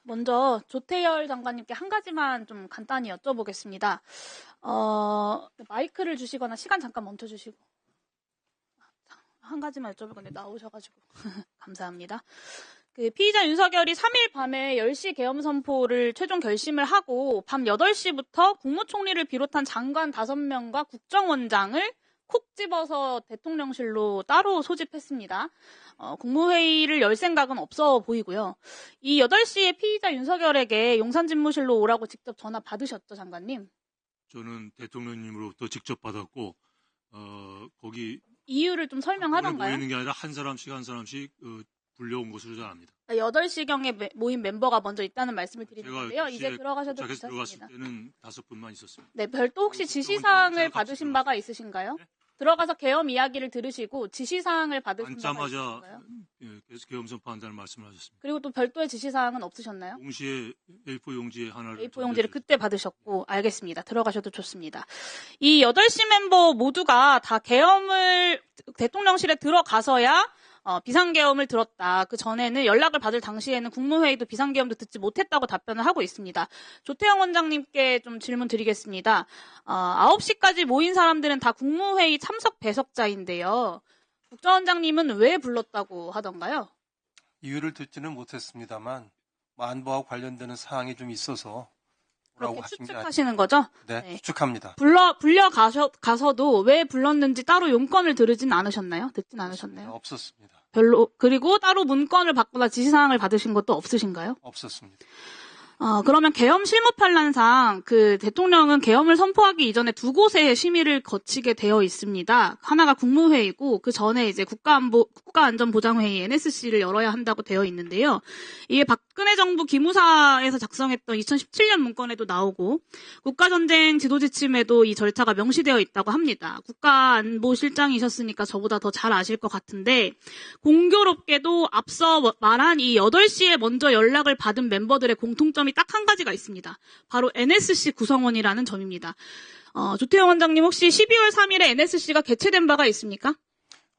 먼저 조태열 장관님께 한 가지만 좀 간단히 여쭤보겠습니다. 마이크를 주시거나 시간 잠깐 멈춰주시고. 한 가지만 여쭤볼 건데 나오셔가지고 감사합니다. 그 피의자 윤석열이 3일 밤에 10시 계엄 선포를 최종 결심을 하고 밤 8시부터 국무총리를 비롯한 장관 5명과 국정원장을 콕 집어서 대통령실로 따로 소집했습니다. 국무회의를 열 생각은 없어 보이고요. 이 8시에 피의자 윤석열에게 용산집무실로 오라고 직접 전화 받으셨죠, 장관님? 저는 대통령님으로부터 직접 받았고 거기 이유를 좀 설명하던가요? 모이는 게 아니라 한 사람씩 불려온 것으로 잘 압니다. 8시경에 모인 멤버가 먼저 있다는 말씀을 드리는데요. 이제 들어가셔도 괜찮습니다. 괜찮습니다. 들어갔을 때는 5분만 있었습니다. 네, 별도 혹시 지시사항을 받으신 바가 있으신가요? 네? 들어가서 계엄 이야기를 들으시고 지시사항을 받으신 바가 있으신가요? 계속 계엄 선포한다는 말씀을 하셨습니다. 그리고 또 별도의 지시사항은 없으셨나요? 동시에 A4 용지에 하나를 A4 용지를 그때 받으셨고 알겠습니다. 들어가셔도 좋습니다. 이 8시 멤버 모두가 다 계엄을 대통령실에 들어가서야 비상계엄을 들었다. 그 전에는 연락을 받을 당시에는 국무회의도 비상계엄도 듣지 못했다고 답변을 하고 있습니다. 조태영 원장님께 좀 질문 드리겠습니다. 9시까지 모인 사람들은 다 국무회의 참석 배석자인데요. 국정원장님은 왜 불렀다고 하던가요? 이유를 듣지는 못했습니다만 안보와 관련되는 사항이 좀 있어서 그렇게 추측하시는 거죠? 네, 추측합니다. 가서도 왜 불렀는지 따로 용건을 듣진 않으셨나요? 없었습니다. 그리고 따로 문건을 받거나 지시사항을 받으신 것도 없으신가요? 없었습니다. 그러면 계엄 실무 편란상 그 대통령은 계엄을 선포하기 이전에 두 곳의 심의를 거치게 되어 있습니다. 하나가 국무회의고 그 전에 이제 국가안전보장회의 NSC를 열어야 한다고 되어 있는데요. 이게 박근혜 정부 기무사에서 작성했던 2017년 문건에도 나오고 국가전쟁 지도지침에도 이 절차가 명시되어 있다고 합니다. 국가안보실장이셨으니까 저보다 더 잘 아실 것 같은데 공교롭게도 앞서 말한 이 8시에 먼저 연락을 받은 멤버들의 공통점이 딱 한 가지가 있습니다. 바로 NSC 구성원이라는 점입니다. 조태영 원장님 혹시 12월 3일에 NSC가 개최된 바가 있습니까?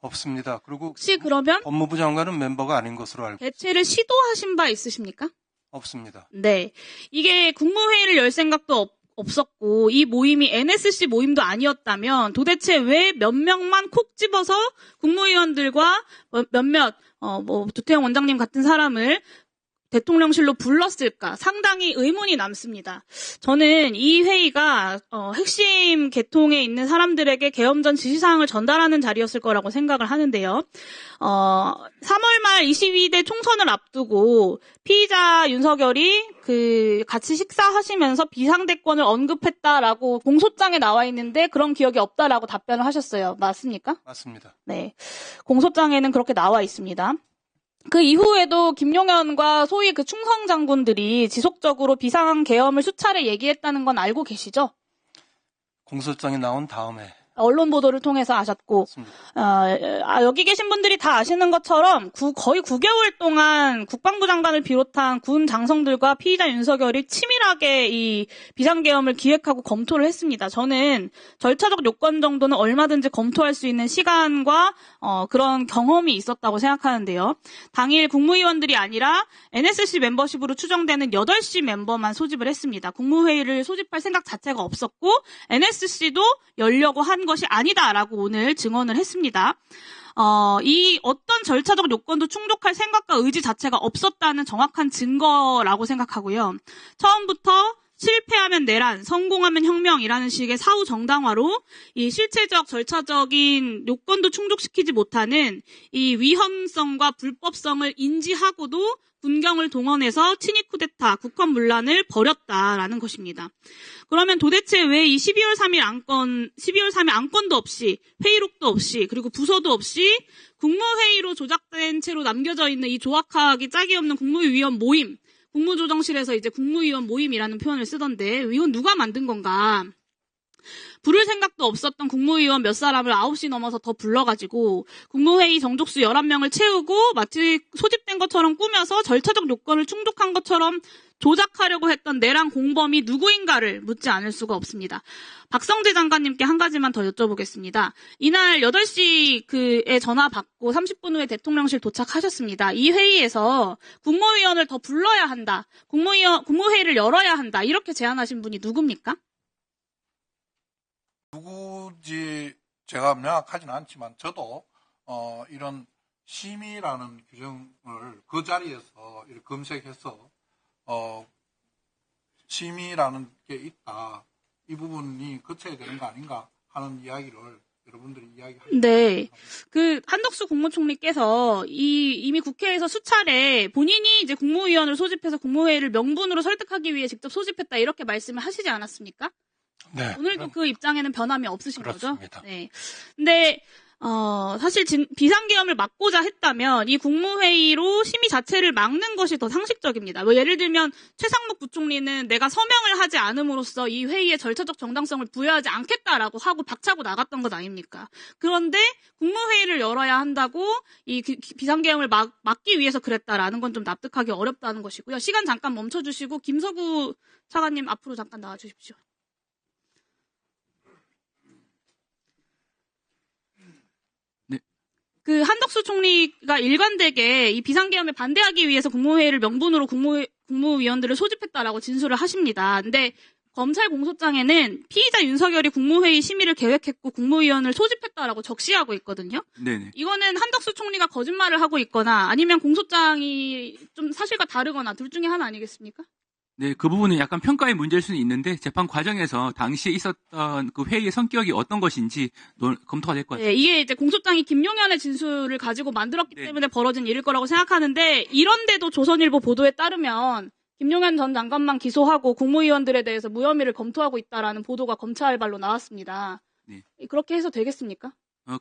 없습니다. 그리고 혹시 그러면 법무부 장관은 멤버가 아닌 것으로 알고 개최를 시도하신 바 있으십니까? 없습니다. 네. 이게 국무회의를 열 생각도 없었고 이 모임이 NSC 모임도 아니었다면 도대체 왜 몇 명만 콕 집어서 국무위원들과 몇몇 조태영 원장님 같은 사람을 대통령실로 불렀을까 상당히 의문이 남습니다. 저는 이 회의가 핵심 계통에 있는 사람들에게 계엄 전 지시사항을 전달하는 자리였을 거라고 생각을 하는데요. 3월 말 22대 총선을 앞두고 피의자 윤석열이 같이 식사하시면서 비상대권을 언급했다라고 공소장에 나와 있는데 그런 기억이 없다라고 답변을 하셨어요. 맞습니까? 맞습니다. 네, 공소장에는 그렇게 나와 있습니다. 그 이후에도 김용현과 소위 그 충성 장군들이 지속적으로 비상계엄을 수차례 얘기했다는 건 알고 계시죠? 공소장이 나온 다음에 언론 보도를 통해서 아셨고, 여기 계신 분들이 다 아시는 것처럼 거의 9개월 동안 국방부 장관을 비롯한 군 장성들과 피의자 윤석열이 치밀하게 이 비상계엄을 기획하고 검토를 했습니다. 저는 절차적 요건 정도는 얼마든지 검토할 수 있는 시간과 그런 경험이 있었다고 생각하는데요. 당일 국무위원들이 아니라 NSC 멤버십으로 추정되는 8시 멤버만 소집을 했습니다. 국무회의를 소집할 생각 자체가 없었고 NSC도 열려고 한 것이 아니다라고 오늘 증언을 했습니다. 이 어떤 절차적 요건도 충족할 생각과 의지 자체가 없었다는 정확한 증거라고 생각하고요. 처음부터 실패하면 내란, 성공하면 혁명이라는 식의 사후 정당화로 이 실체적 절차적인 요건도 충족시키지 못하는 이 위헌성과 불법성을 인지하고도 군경을 동원해서 친위 쿠데타, 국헌 문란을 벌였다라는 것입니다. 그러면 도대체 왜 이 12월 3일 안건도 없이, 회의록도 없이, 그리고 부서도 없이 국무회의로 조작된 채로 남겨져 있는 이 조악하기 짝이 없는 국무위원 모임, 국무조정실에서 이제 국무위원 모임이라는 표현을 쓰던데 이건 누가 만든 건가? 부를 생각도 없었던 국무위원 몇 사람을 9시 넘어서 더 불러가지고 국무회의 정족수 11명을 채우고 마치 소집된 것처럼 꾸며서 절차적 요건을 충족한 것처럼 조작하려고 했던 내란 공범이 누구인가를 묻지 않을 수가 없습니다. 박성재 장관님께 한 가지만 더 여쭤보겠습니다. 이날 8시에 전화 받고 30분 후에 대통령실 도착하셨습니다. 이 회의에서 국무위원을 더 불러야 한다. 국무회의를 열어야 한다. 이렇게 제안하신 분이 누굽니까? 누구지 제가 명확하지는 않지만 저도 이런 심의라는 규정을 그 자리에서 이렇게 검색해서 심의라는 게 있다. 이 부분이 거쳐야 되는 거 아닌가 하는 이야기를 여러분들이 이야기하시죠. 네. 한덕수 국무총리께서 이미 국회에서 수차례 본인이 이제 국무위원을 소집해서 국무회의를 명분으로 설득하기 위해 직접 소집했다 이렇게 말씀을 하시지 않았습니까? 네. 오늘도 그 입장에는 변함이 없으신 그렇습니다. 거죠? 네. 근데 사실 비상계엄을 막고자 했다면 이 국무회의로 심의 자체를 막는 것이 더 상식적입니다. 뭐 예를 들면 최상목 부총리는 내가 서명을 하지 않음으로써 이 회의의 절차적 정당성을 부여하지 않겠다라고 하고 박차고 나갔던 것 아닙니까? 그런데 국무회의를 열어야 한다고 이 비상계엄을 막기 위해서 그랬다라는 건 좀 납득하기 어렵다는 것이고요. 시간 잠깐 멈춰주시고 김서구 차관님 앞으로 잠깐 나와주십시오. 한덕수 총리가 일관되게 이 비상계엄에 반대하기 위해서 국무회의를 명분으로 국무위원들을 소집했다라고 진술을 하십니다. 근데 검찰 공소장에는 피의자 윤석열이 국무회의 심의를 계획했고 국무위원을 소집했다라고 적시하고 있거든요. 네네. 이거는 한덕수 총리가 거짓말을 하고 있거나 아니면 공소장이 좀 사실과 다르거나 둘 중에 하나 아니겠습니까? 네, 그 부분은 약간 평가의 문제일 수는 있는데 재판 과정에서 당시에 있었던 그 회의의 성격이 어떤 것인지 검토가 될 것 같습니다. 네, 이게 이제 공소장이 김용현의 진술을 가지고 만들었기 네. 때문에 벌어진 일일 거라고 생각하는데 이런데도 조선일보 보도에 따르면 김용현 전 장관만 기소하고 국무위원들에 대해서 무혐의를 검토하고 있다라는 보도가 검찰발로 나왔습니다. 네. 그렇게 해서 되겠습니까?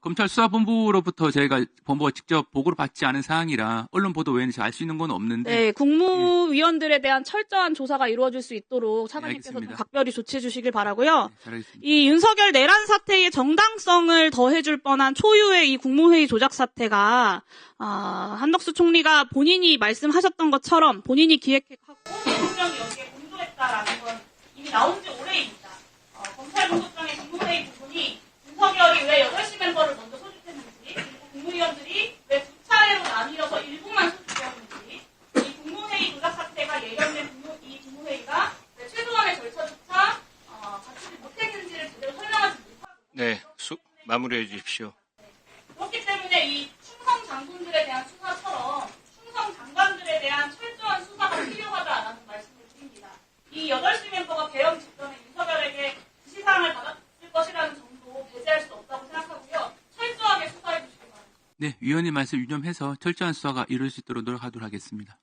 검찰 수사본부로부터 저희가 본부가 직접 보고를 받지 않은 사항이라 언론 보도 외에는 알 수 있는 건 없는데 네, 국무위원들에 대한 철저한 조사가 이루어질 수 있도록 차관님께서 좀 알겠습니다. 각별히 조치해 주시길 바라고요. 네, 잘하겠습니다. 이 윤석열 내란 사태의 정당성을 더해줄 뻔한 초유의 이 국무회의 조작 사태가 한덕수 총리가 본인이 말씀하셨던 것처럼 본인이 기획하고 대통령이 여기에 공조했다라는 건 이미 나온 지 오래입니다. 검찰 공소장의 국무회의 부분이 윤석열이 왜 8시 멤버를 먼저 소집했는지 그리고 국무위원들이 왜 두 차례로 나뉘어서 일부만 소집되었는지 이 국무회의 조작 사태가 예견된 이 국무회의가 왜 최소한의 절차조차 갖추지 못했는지를 제대로 설명하지 못하고 네, 마무리해 주십시오. 그렇기 때문에 이 충성 장군들에 대한 수사처럼 충성 장관들에 대한 철저한 수사가 필요하다라는 말씀을 드립니다. 이 8시 멤버가 계엄 직전에 윤석열에게 지시사항을 받았을 것이라는 점도 배제할 수 없다고 생각하고요. 철저하게 수사해 주시기 바랍니다. 네, 위원님 말씀 유념해서 철저한 수사가 이룰 수 있도록 노력하도록 하겠습니다.